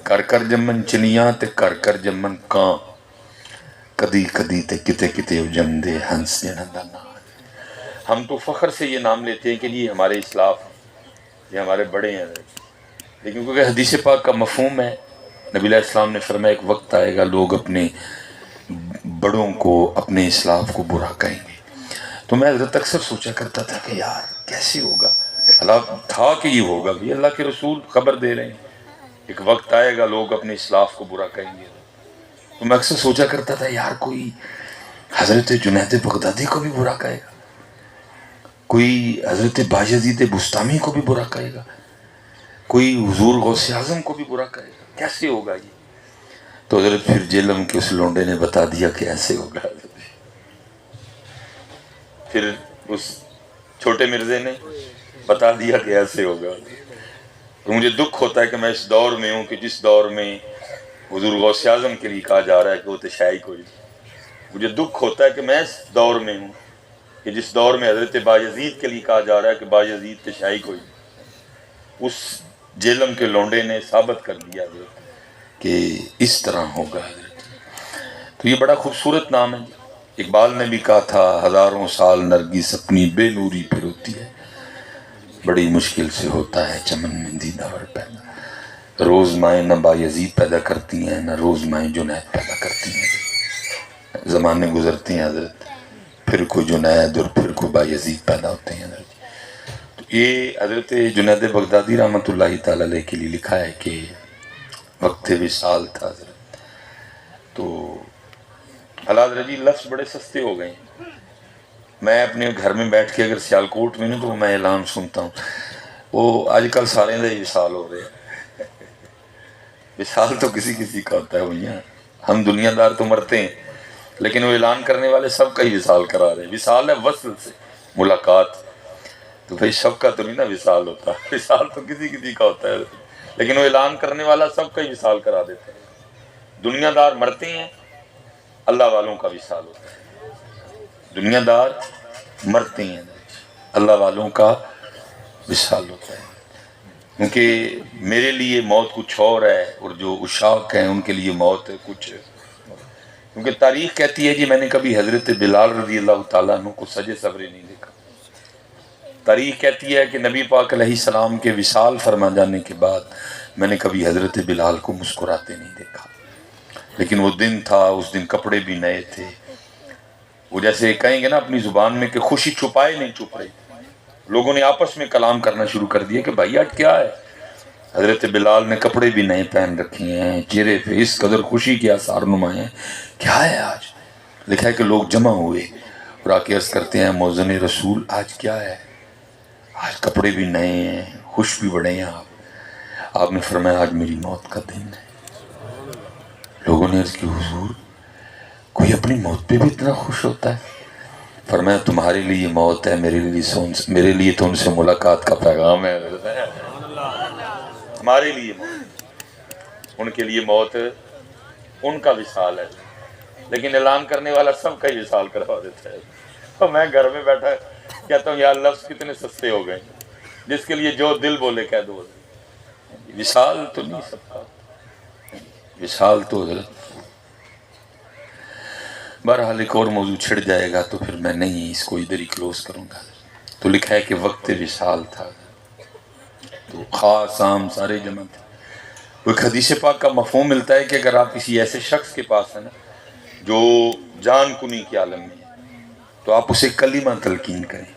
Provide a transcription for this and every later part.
کر کر جمن چنیاں تے کر کر جمن کان، کدی کدی تے کتے کتے اجم دے ہنس جنہ دا نام۔ ہم تو فخر سے یہ نام لیتے ہیں کہ یہ ہمارے اسلاف ہیں، یہ ہمارے بڑے ہیں، لیکن کیونکہ حدیث پاک کا مفہوم ہے، نبی علیہ السلام نے فرمایا ایک وقت آئے گا لوگ اپنے بڑوں کو، اپنے اسلاف کو برا کہیں گے۔ تو میں حضرت اکثر سوچا کرتا تھا کہ یار کیسے ہوگا، اللہ تھا کہ یہ ہوگا بھی، اللہ کے رسول خبر دے رہے ہیں ایک وقت آئے گا لوگ اپنے اسلاف کو برا کہیں گے۔ تو میں اکثر سوچا کرتا تھا یار کوئی حضرت جنید بغدادی کو بھی برا کہے گا، کوئی حضرت بایزید بستامی کو بھی برا کہے گا، کوئی حضور غوث اعظم کو بھی برا کہے گا، کیسے ہوگا یہ؟ تو حضرت پھر جیلم کے اس لونڈے نے بتا دیا کہ ایسے ہوگا۔ پھر اس چھوٹے مرزے نے بتا دیا کہ ایسے ہوگا۔ تو مجھے دکھ ہوتا ہے کہ میں اس دور میں ہوں کہ جس دور میں حضور غوث اعظم کے لیے کہا جا رہا ہے کہ وہ تشیع کوئی، مجھے دکھ ہوتا ہے کہ میں اس دور میں ہوں کہ جس دور میں حضرت بایزید کے لیے کہا جا رہا ہے کہ بایزید تشیع کوئی۔ اس جیلم کے لونڈے نے ثابت کر دیا کہ اس طرح ہوگا حضرت۔ تو یہ بڑا خوبصورت نام ہے۔ اقبال نے بھی کہا تھا ہزاروں سال نرگس اپنی بے نوری پہ روتی ہے، بڑی مشکل سے ہوتا ہے چمن میں دیدار پیدا، روز مائیں نہ بایزید پیدا کرتی ہیں نہ روز مائیں جنید پیدا کرتی ہیں، زمانے گزرتے ہیں حضرت، پھر کوئی جنید اور پھر کوئی بایزید پیدا ہوتے ہیں حضرت۔ تو یہ حضرت جنید بغدادی رحمۃ اللہ تعالی علیہ کے لیے لکھا ہے کہ وقت وصال تھا حضرت۔ تو حضرت جی لفظ بڑے سستے ہو گئے ہیں۔ میں اپنے گھر میں بیٹھ کے اگر سیالکوٹ میں ہوں تو میں اعلان سنتا ہوں، وہ آج کل سارے دے وصال ہو رہے ہیں۔ وصال تو کسی کسی کا ہوتا ہے بھیا، ہم دنیا دار تو مرتے ہیں، لیکن وہ اعلان کرنے والے سب کا ہی وصال کرا رہے ہیں۔ وصال ہے وصل سے ملاقات، تو بھئی سب کا تو نہیں نا وصال ہوتا، وصال تو کسی کسی کا ہوتا ہے، لیکن وہ اعلان کرنے والا سب کا ہی وصال کرا دیتا ہے۔ دنیا دار مرتے ہیں، اللہ والوں کا وصال ہوتا ہے۔ دنیا دار مرتے ہیں، اللہ والوں کا وصال ہوتا ہے۔ کیونکہ میرے لیے موت کچھ اور ہے اور جو عشاق ہیں ان کے لیے موت ہے کچھ، کیونکہ تاریخ کہتی ہے جی میں نے کبھی حضرت بلال رضی اللہ تعالیٰ عنہ کو سجے سبرے نہیں دیکھا۔ تاریخ کہتی ہے کہ نبی پاک علیہ السلام کے وصال فرما جانے کے بعد میں نے کبھی حضرت بلال کو مسکراتے نہیں دیکھا، لیکن وہ دن تھا، اس دن کپڑے بھی نئے تھے۔ وہ جیسے کہیں گے نا اپنی زبان میں کہ خوشی چھپائے نہیں چھپ رہی، لوگوں نے آپس میں کلام کرنا شروع کر دیا کہ بھائی آج کیا ہے؟ حضرت بلال نے کپڑے بھی نئے پہن رکھے ہیں، چہرے پہ اس قدر خوشی کے آثار نمائے ہیں، کیا ہے آج؟ لکھا ہے کہ لوگ جمع ہوئے اور آ کے عرض کرتے ہیں موذن رسول آج کیا ہے؟ آج کپڑے بھی نئے ہیں، خوش بھی بڑے ہیں آپ نے فرمایا آج میری موت کا دن ہے۔ لوگوں نے عرض کی حضور کوئی اپنی موت پہ بھی اتنا خوش ہوتا ہے؟ فرمایا تمہارے لیے موت ہے، میرے لیے تو ان سے ملاقات کا پیغام ہے۔ ہمارے لیے موت، ان کے لیے موت ان کا وصال ہے، لیکن اعلان کرنے والا سب کا ہی وصال کروا دیتا ہے۔ تو میں گھر میں بیٹھا کہتا ہوں یار لفظ کتنے سستے ہو گئے، جس کے لیے جو دل بولے کہہ دو۔ وصال تو نہیں سب کا، وصال تو حضرت۔ بہرحال ایک اور موضوع چھڑ جائے گا تو پھر میں نہیں اس کو ادھر ہی کلوز کروں گا۔ تو لکھا ہے کہ وقت وصال تھا، تو خاص عام سارے جمع تھے۔ ایک حدیث پاک کا مفہوم ملتا ہے کہ اگر آپ کسی ایسے شخص کے پاس ہیں نا جو جان کنی کے عالم میں ہے تو آپ اسے کلمہ تلقین کریں۔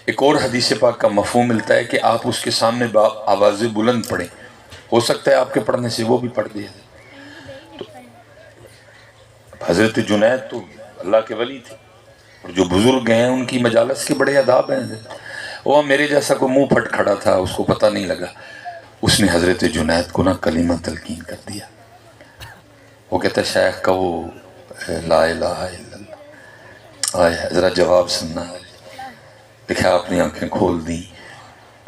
ایک اور حدیث پاک کا مفہوم ملتا ہے کہ آپ اس کے سامنے آواز بلند پڑھیں، ہو سکتا ہے آپ کے پڑھنے سے وہ بھی پڑھ دے۔ تو حضرت جنید تو اللہ کے ولی تھے، اور جو بزرگ ہیں ان کی مجالس کے بڑے آداب ہیں۔ وہ میرے جیسا کوئی منہ پھٹ کھڑا تھا، اس کو پتہ نہیں لگا، اس نے حضرت جنید کو نا کلمہ تلقین کر دیا۔ وہ کہتا ہے شیخ کا وہ لا الہ الا اللہ، آئے ذرا جواب سننا ہے۔ دیکھا آپ نے آنکھیں کھول دیں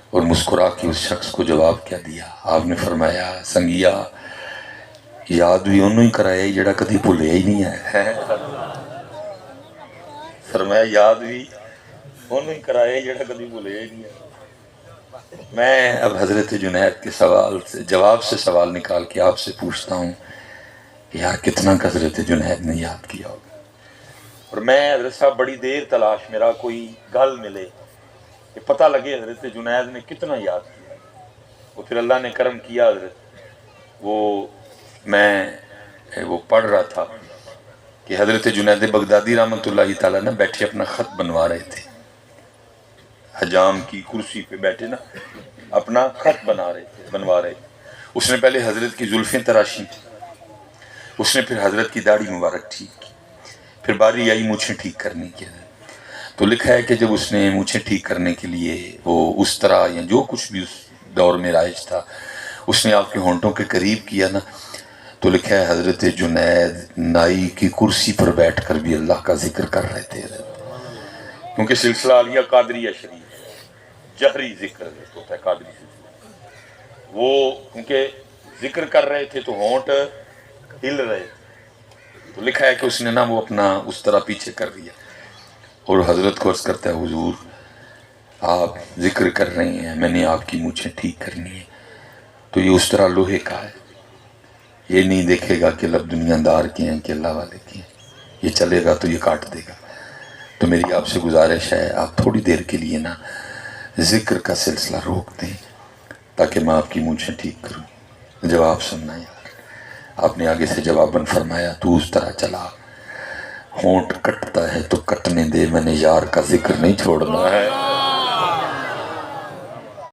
اور مسکرا کے اس شخص کو جواب کیا دیا؟ آپ نے فرمایا سنگیا یاد بھی انہوں ہی کرایا جڑا کدی بھولیا ہی نہیں ہے۔ فرمایا یاد بھی انہوں ہی کرایا جڑا کدی بھولیا ہی نہیں ہے۔ میں اب حضرت جنید کے سوال سے جواب سے سوال نکال کے آپ سے پوچھتا ہوں کہ یار کتنا حضرت جنید نے یاد کیا ہوگا. اور میں حضرت صاحب بڑی دیر تلاش میرا کوئی گل ملے کہ پتہ لگے حضرت جنید نے کتنا یاد کیا. وہ پھر اللہ نے کرم کیا حضرت، میں پڑھ رہا تھا کہ حضرت جنید بغدادی رحمۃ اللہ تعالیٰ نے بیٹھے اپنا خط بنوا رہے تھے، حجام کی کرسی پہ بیٹھے نا اپنا خط بنوا رہے تھے. اس نے پہلے حضرت کی زلفیں تراشی، اس نے پھر حضرت کی داڑھی مبارک ٹھیک کی، پھر باری آئی مونچھیں ٹھیک کرنے کی. تو لکھا ہے کہ جب اس نے مونچھیں ٹھیک کرنے کے لیے وہ اس طرح یا جو کچھ بھی اس دور میں رائج تھا اس نے آپ کے ہونٹوں کے قریب کیا نا، تو لکھا ہے حضرت جنید نائی کی کرسی پر بیٹھ کر بھی اللہ کا ذکر کر رہے تھے. کیونکہ سلسلہ عالیہ قادریہ شریف جہری ذکر ہوتا ہے قادری سلسلہ، وہ کیونکہ ذکر کر رہے تھے تو ہونٹ ہل رہے تھے، تو لکھا ہے کہ اس نے نا وہ اپنا اس طرح پیچھے کر دیا اور حضرت کو عرض کرتا ہے حضور آپ ذکر کر رہے ہیں، میں نے آپ کی مونچھیں ٹھیک کرنی ہے. تو یہ اس طرح لوہے کا ہے، یہ نہیں دیکھے گا کہ لب دنیا دار کے ہیں کہ اللہ والے کے ہیں، یہ چلے گا تو یہ کاٹ دے گا. تو میری آپ سے گزارش ہے آپ تھوڑی دیر کے لیے نا ذکر کا سلسلہ روک دیں تاکہ میں آپ کی مونچھیں ٹھیک کروں. جواب سننا یار. آپ نے آگے سے جواباً فرمایا تو اس طرح چلا، ہونٹ کٹتا ہے تو کٹنے دے، میں نے یار کا ذکر نہیں چھوڑنا ہے.